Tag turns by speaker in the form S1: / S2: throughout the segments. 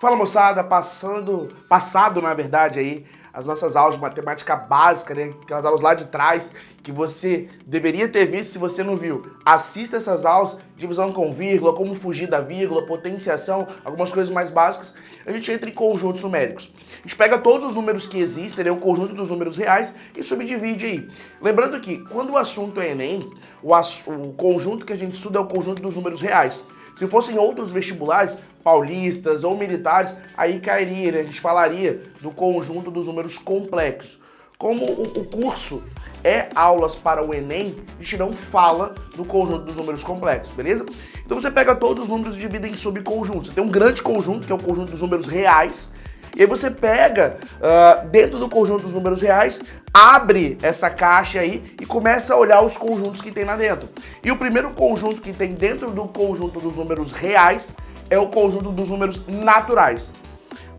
S1: Fala moçada, passado na verdade aí, as nossas aulas de matemática básica, né? Aquelas aulas lá de trás que você deveria ter visto se você não viu. Assista essas aulas, divisão com vírgula, como fugir da vírgula, potenciação, algumas coisas mais básicas. A gente entra em conjuntos numéricos. A gente pega todos os números que existem, né? O conjunto dos números reais e subdivide aí. Lembrando que quando o assunto é Enem, o conjunto que a gente estuda é o conjunto dos números reais. Se fossem outros vestibulares, paulistas ou militares, aí cairia, né? A gente falaria do conjunto dos números complexos. Como o curso é aulas para o Enem, a gente não fala do conjunto dos números complexos, beleza? Então você pega todos os números e divide em subconjuntos. Você tem um grande conjunto, que é o conjunto dos números reais, e aí você pega, dentro do conjunto dos números reais, abre essa caixa aí e começa a olhar os conjuntos que tem lá dentro. E o primeiro conjunto que tem dentro do conjunto dos números reais é o conjunto dos números naturais.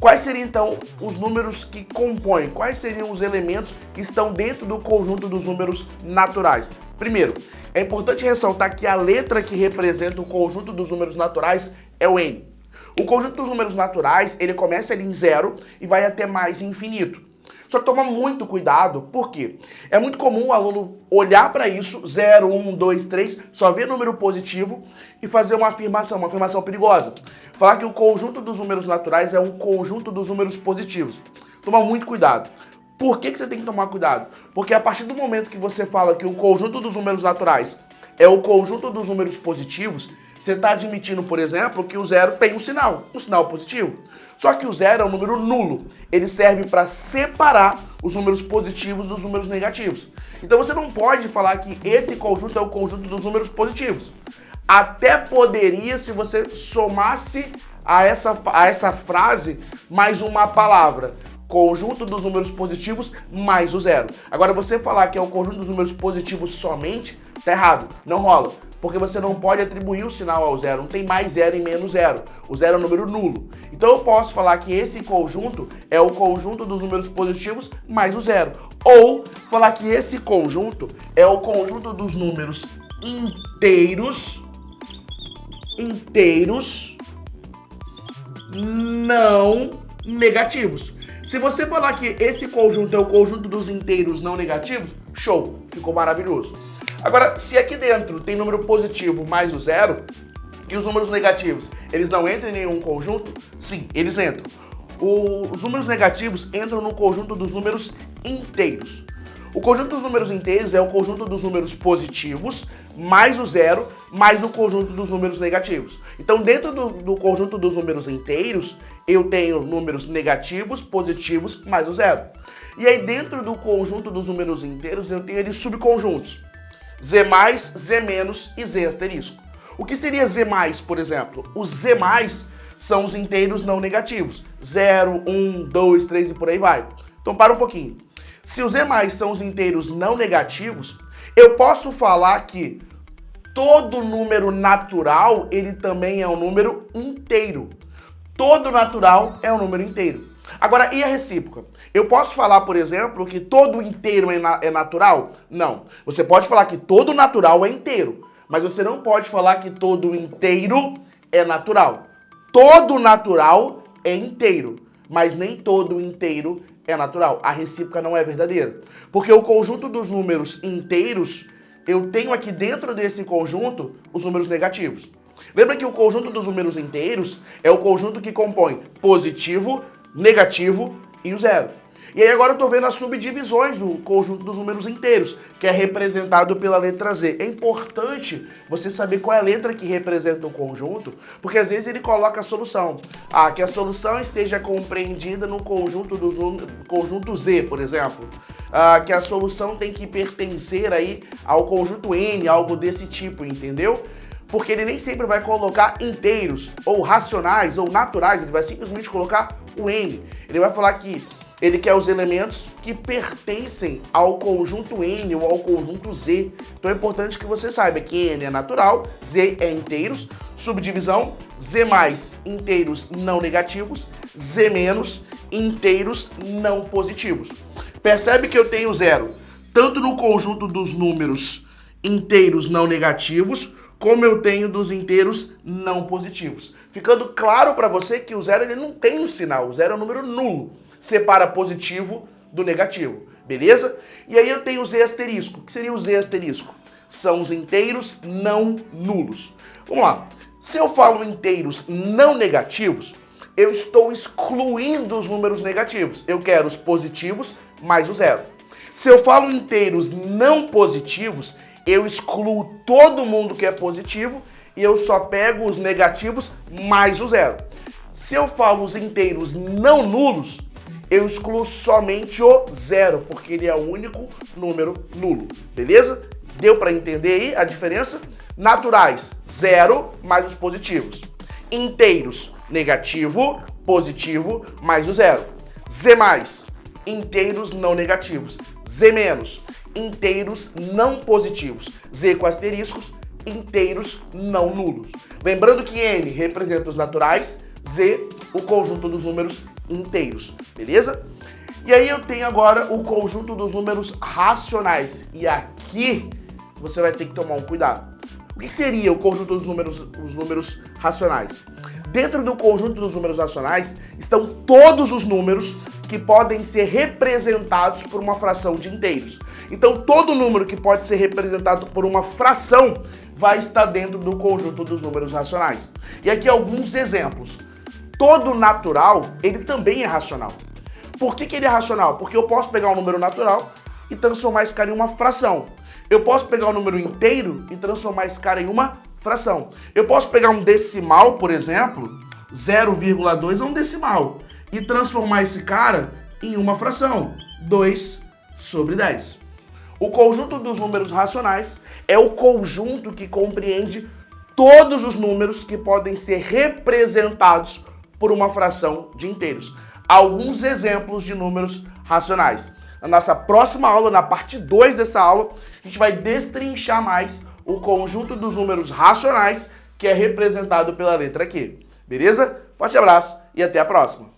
S1: Quais seriam então os números que compõem? Quais seriam os elementos que estão dentro do conjunto dos números naturais? Primeiro, é importante ressaltar que a letra que representa o conjunto dos números naturais é o N. O conjunto dos números naturais, ele começa ali em zero e vai até mais infinito. Só que toma muito cuidado, por quê? É muito comum o aluno olhar para isso, 0, 1, 2, 3, só ver número positivo e fazer uma afirmação perigosa. Falar que o conjunto dos números naturais é um conjunto dos números positivos. Toma muito cuidado. Por que você tem que tomar cuidado? Porque a partir do momento que você fala que o conjunto dos números naturais é o conjunto dos números positivos, você está admitindo, por exemplo, que o zero tem um sinal positivo. Só que o zero é um número nulo. Ele serve para separar os números positivos dos números negativos. Então você não pode falar que esse conjunto é o conjunto dos números positivos. Até poderia se você somasse a essa frase mais uma palavra. Conjunto dos números positivos mais o zero. Agora você falar que é o conjunto dos números positivos somente, tá errado, não rola. Porque você não pode atribuir o sinal ao zero, não tem mais zero e menos zero. O zero é um número nulo. Então eu posso falar que esse conjunto é o conjunto dos números positivos mais o zero. Ou falar que esse conjunto é o conjunto dos números inteiros não negativos. Se você falar que esse conjunto é o conjunto dos inteiros não negativos, show, ficou maravilhoso. Agora, se aqui dentro tem número positivo mais o zero, e os números negativos, eles não entram em nenhum conjunto? Sim, eles entram. Os números negativos entram no conjunto dos números inteiros. O conjunto dos números inteiros é o conjunto dos números positivos, mais o zero, mais o conjunto dos números negativos. Então, dentro do conjunto dos números inteiros, eu tenho números negativos, positivos, mais o zero. E aí, dentro do conjunto dos números inteiros, eu tenho ali subconjuntos. Z+, Z- e Z asterisco. O que seria Z+, por exemplo? Os Z+, são os inteiros não negativos. 0, 1, 2, 3 e por aí vai. Então, para um pouquinho. Se os Z+ são os inteiros não negativos, eu posso falar que todo número natural, ele também é um número inteiro. Todo natural é um número inteiro. Agora, e a recíproca? Eu posso falar, por exemplo, que todo inteiro é natural? Não. Você pode falar que todo natural é inteiro, mas você não pode falar que todo inteiro é natural. Todo natural é inteiro, mas nem todo inteiro é natural. A recíproca não é verdadeira. Porque o conjunto dos números inteiros, eu tenho aqui dentro desse conjunto os números negativos. Lembra que o conjunto dos números inteiros é o conjunto que compõe positivo, negativo e o zero. E aí agora eu estou vendo as subdivisões do conjunto dos números inteiros, que é representado pela letra Z. É importante você saber qual é a letra que representa o conjunto, porque às vezes ele coloca a solução. Que a solução esteja compreendida no conjunto dos números, conjunto Z, por exemplo. Que a solução tem que pertencer aí ao conjunto N, algo desse tipo, entendeu? Porque ele nem sempre vai colocar inteiros, ou racionais, ou naturais, ele vai simplesmente colocar o N. Ele vai falar que ele quer os elementos que pertencem ao conjunto N ou ao conjunto Z. Então é importante que você saiba que N é natural, Z é inteiros, subdivisão, Z+, inteiros não negativos, Z- inteiros não positivos. Percebe que eu tenho zero, tanto no conjunto dos números inteiros não negativos, como eu tenho dos inteiros não positivos. Ficando claro para você que o zero ele não tem um sinal, o zero é um número nulo. Separa positivo do negativo, beleza? E aí eu tenho o z asterisco. O que seria o z asterisco? São os inteiros não nulos. Vamos lá. Se eu falo inteiros não negativos, eu estou excluindo os números negativos. Eu quero os positivos mais o zero. Se eu falo inteiros não positivos, eu excluo todo mundo que é positivo e eu só pego os negativos mais o zero. Se eu falo os inteiros não nulos, eu excluo somente o zero, porque ele é o único número nulo, beleza? Deu para entender aí a diferença? Naturais, zero mais os positivos. Inteiros, negativo, positivo mais o zero. Z mais, inteiros não negativos. Z menos, inteiros não positivos. Z com asteriscos, inteiros não nulos. Lembrando que N representa os naturais, Z o conjunto dos números inteiros, beleza? E aí eu tenho agora o conjunto dos números racionais. E aqui você vai ter que tomar um cuidado. O que seria o conjunto dos números racionais? Dentro do conjunto dos números racionais estão todos os números que podem ser representados por uma fração de inteiros. Então todo número que pode ser representado por uma fração vai estar dentro do conjunto dos números racionais. E aqui alguns exemplos. Todo natural, ele também é racional. Por que ele é racional? Porque eu posso pegar um número natural e transformar esse cara em uma fração. Eu posso pegar um número inteiro e transformar esse cara em uma fração. Eu posso pegar um decimal, por exemplo, 0,2 é um decimal, e transformar esse cara em uma fração, 2 sobre 10. O conjunto dos números racionais é o conjunto que compreende todos os números que podem ser representados por uma fração de inteiros. Alguns exemplos de números racionais. Na nossa próxima aula, na parte 2 dessa aula, a gente vai destrinchar mais o conjunto dos números racionais, que é representado pela letra Q. Beleza? Forte abraço e até a próxima!